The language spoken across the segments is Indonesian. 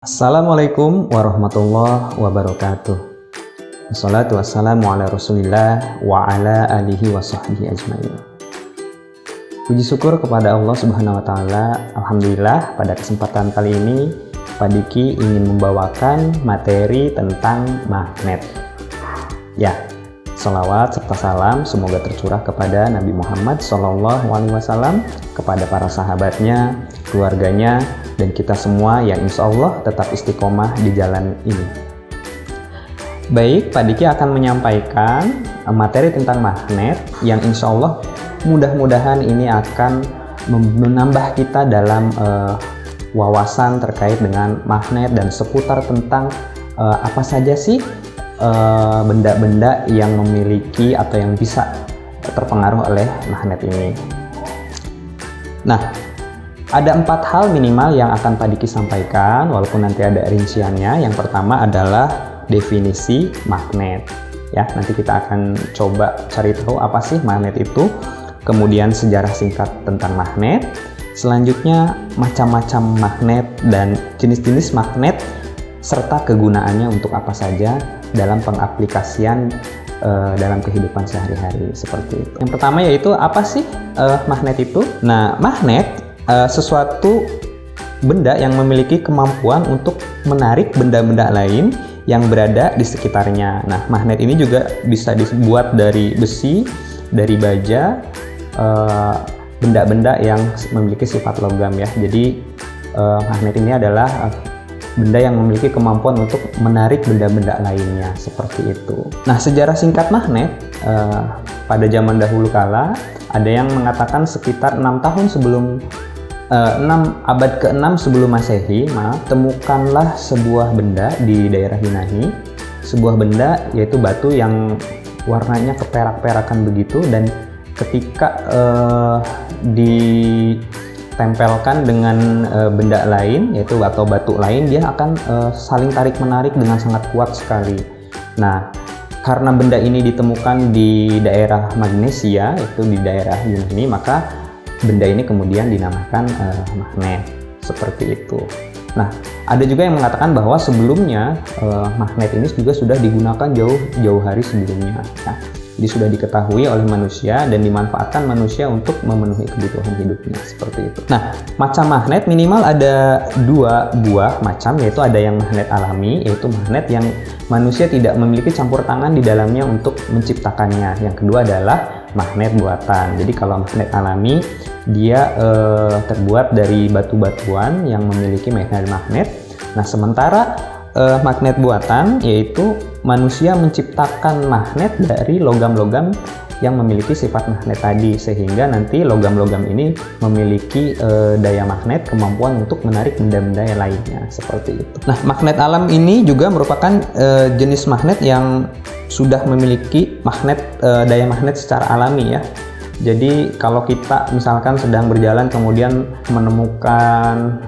Assalamualaikum warahmatullahi wabarakatuh. Wassalatu wassalamu ala rasulillah wa ala alihi wa sahbihi ajmain. Puji syukur kepada Allah subhanahu wa ta'ala. Alhamdulillah pada kesempatan kali ini Pak Diki ingin membawakan materi tentang magnet. Ya, salawat serta salam semoga tercurah kepada Nabi Muhammad SAW, kepada para sahabatnya, keluarganya, dan kita semua yang insya Allah tetap istiqomah di jalan ini. Baik, Pak Diki akan menyampaikan materi tentang magnet yang insya Allah mudah-mudahan ini akan menambah kita dalam wawasan terkait dengan magnet dan seputar tentang apa saja sih benda-benda yang memiliki atau yang bisa terpengaruh oleh magnet ini. Nah, ada 4 hal minimal yang akan Pak Diki sampaikan, walaupun nanti ada rinciannya. Yang pertama adalah definisi magnet. Ya, nanti kita akan coba cari tahu apa sih magnet itu. Kemudian sejarah singkat tentang magnet. Selanjutnya macam-macam magnet dan jenis-jenis magnet serta kegunaannya untuk apa saja dalam pengaplikasian dalam kehidupan sehari-hari seperti itu. Yang pertama yaitu apa sih magnet itu? Nah, magnet sesuatu benda yang memiliki kemampuan untuk menarik benda-benda lain yang berada di sekitarnya. Nah, magnet ini juga bisa dibuat dari besi, dari baja, benda-benda yang memiliki sifat logam ya. Jadi magnet ini adalah benda yang memiliki kemampuan untuk menarik benda-benda lainnya seperti itu. Nah, sejarah singkat magnet pada zaman dahulu kala ada yang mengatakan sekitar 6 tahun sebelum 6 abad ke-6 sebelum Masehi, temukanlah sebuah benda di daerah Yunani. Sebuah benda yaitu batu yang warnanya keperak-perakan begitu, dan ketika ditempelkan dengan benda lain yaitu atau batu lain, dia akan saling tarik-menarik dengan sangat kuat sekali. Nah, karena benda ini ditemukan di daerah Magnesia, yaitu di daerah Yunani, maka benda ini kemudian dinamakan magnet seperti itu. Nah, ada juga yang mengatakan bahwa sebelumnya magnet ini juga sudah digunakan jauh hari sebelumnya. Nah, jadi sudah diketahui oleh manusia dan dimanfaatkan manusia untuk memenuhi kebutuhan hidupnya seperti itu. Nah, macam magnet minimal ada 2 buah macam, yaitu ada yang magnet alami, yaitu magnet yang manusia tidak memiliki campur tangan di dalamnya untuk menciptakannya. Yang kedua adalah magnet buatan. Jadi kalau magnet alami dia terbuat dari batu-batuan yang memiliki magnet. Nah, sementara magnet buatan yaitu manusia menciptakan magnet dari logam-logam yang memiliki sifat magnet tadi, sehingga nanti logam-logam ini memiliki daya magnet, kemampuan untuk menarik benda-benda yang lainnya seperti itu. Nah, magnet alam ini juga merupakan jenis magnet yang sudah memiliki daya magnet secara alami ya. Jadi kalau kita misalkan sedang berjalan kemudian menemukan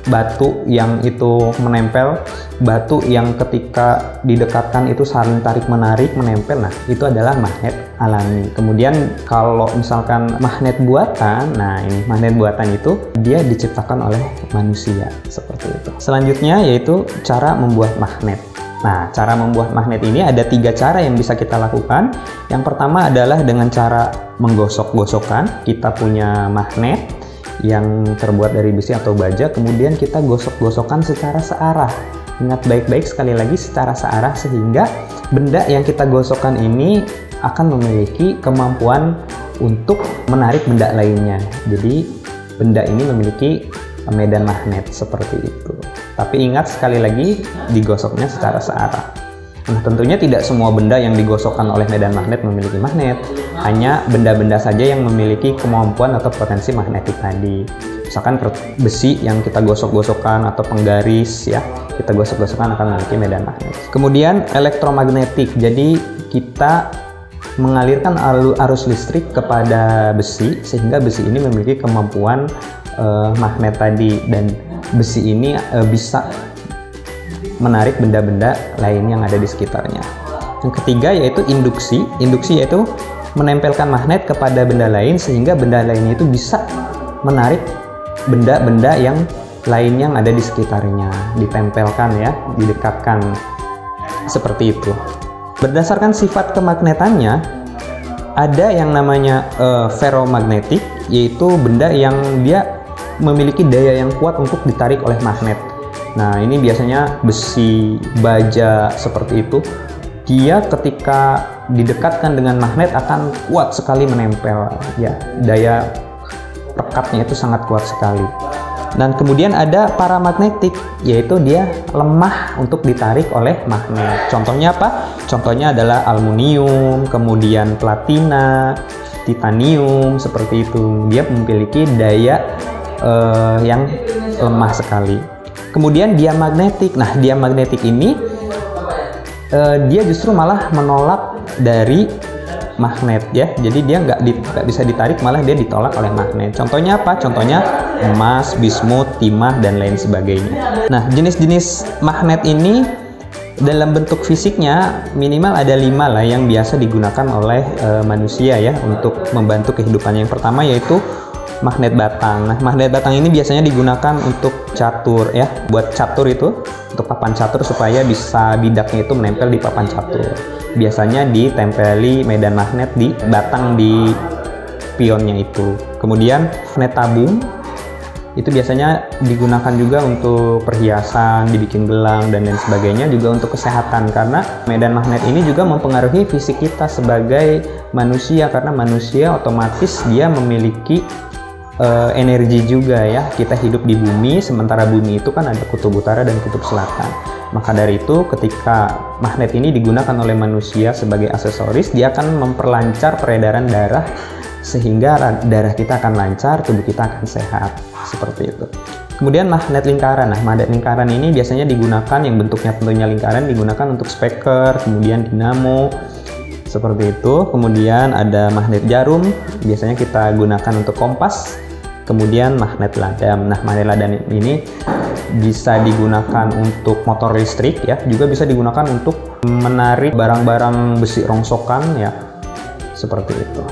batu yang itu menempel, batu yang ketika didekatkan itu saling tarik-menarik menempel, nah itu adalah magnet alami. Kemudian kalau misalkan magnet buatan, nah ini magnet buatan itu dia diciptakan oleh manusia seperti itu. Selanjutnya yaitu cara membuat magnet. Nah, cara membuat magnet ini ada 3 cara yang bisa kita lakukan. Yang pertama adalah dengan cara menggosok-gosokkan. Kita punya magnet yang terbuat dari besi atau baja, kemudian kita gosok-gosokkan secara searah. Ingat baik-baik sekali lagi, secara searah, sehingga benda yang kita gosokkan ini akan memiliki kemampuan untuk menarik benda lainnya. Jadi benda ini memiliki medan magnet seperti itu. Tapi ingat sekali lagi, digosoknya secara searah. Nah, tentunya tidak semua benda yang digosokkan oleh medan magnet memiliki magnet. Hanya benda-benda saja yang memiliki kemampuan atau potensi magnetik tadi. Misalkan besi yang kita gosok-gosokkan atau penggaris ya, kita gosok-gosokkan akan memiliki medan magnet. Kemudian elektromagnetik. Jadi kita mengalirkan arus listrik kepada besi sehingga besi ini memiliki kemampuan magnet tadi, dan besi ini bisa menarik benda-benda lain yang ada di sekitarnya. Yang ketiga yaitu induksi. Induksi yaitu menempelkan magnet kepada benda lain sehingga benda lainnya itu bisa menarik benda-benda yang lain yang ada di sekitarnya, ditempelkan ya, didekatkan seperti itu. Berdasarkan sifat kemagnetannya, ada yang namanya ferromagnetik, yaitu benda yang dia memiliki daya yang kuat untuk ditarik oleh magnet. Nah, ini biasanya besi, baja seperti itu. Dia ketika didekatkan dengan magnet akan kuat sekali menempel. Ya, daya rekatnya itu sangat kuat sekali. Dan kemudian ada paramagnetik, yaitu dia lemah untuk ditarik oleh magnet. Contohnya apa? Contohnya adalah aluminium, kemudian platina, titanium, seperti itu. Dia memiliki daya yang lemah sekali. Kemudian diamagnetik. Nah, diamagnetik ini dia justru malah menolak dari magnet ya. Jadi dia nggak bisa ditarik, malah dia ditolak oleh magnet. Contohnya apa? Contohnya emas, bismut, timah, dan lain sebagainya. Nah, jenis-jenis magnet ini dalam bentuk fisiknya minimal ada 5 lah yang biasa digunakan oleh manusia ya untuk membantu kehidupannya. Yang pertama yaitu magnet batang. Nah, magnet batang ini biasanya digunakan untuk catur ya, buat catur itu, untuk papan catur supaya bisa bidaknya itu menempel di papan catur. Biasanya ditempeli medan magnet di batang di pionnya itu. Kemudian magnet tabung itu biasanya digunakan juga untuk perhiasan, dibikin gelang dan lain sebagainya, juga untuk kesehatan, karena medan magnet ini juga mempengaruhi fisik kita sebagai manusia, karena manusia otomatis dia memiliki energi juga ya. Kita hidup di bumi, sementara bumi itu kan ada kutub utara dan kutub selatan. Maka dari itu ketika magnet ini digunakan oleh manusia sebagai aksesoris, dia akan memperlancar peredaran darah sehingga darah kita akan lancar, tubuh kita akan sehat, seperti itu. Kemudian magnet lingkaran. Nah, magnet lingkaran ini biasanya digunakan, yang bentuknya tentunya lingkaran, digunakan untuk speaker, kemudian dinamo, seperti itu. Kemudian ada magnet jarum, biasanya kita gunakan untuk kompas. Kemudian magnet ladam. Nah, magnet ladam ini bisa digunakan untuk motor listrik ya, juga bisa digunakan untuk menarik barang-barang besi rongsokan ya, seperti itu.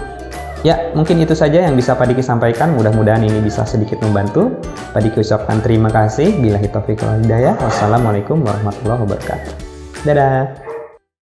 Ya, mungkin itu saja yang bisa Pak Diki sampaikan. Mudah-mudahan ini bisa sedikit membantu. Pak Diki ucapkan terima kasih. Billahi taufiq wal hidayah. Wassalamualaikum warahmatullahi wabarakatuh. Dadah.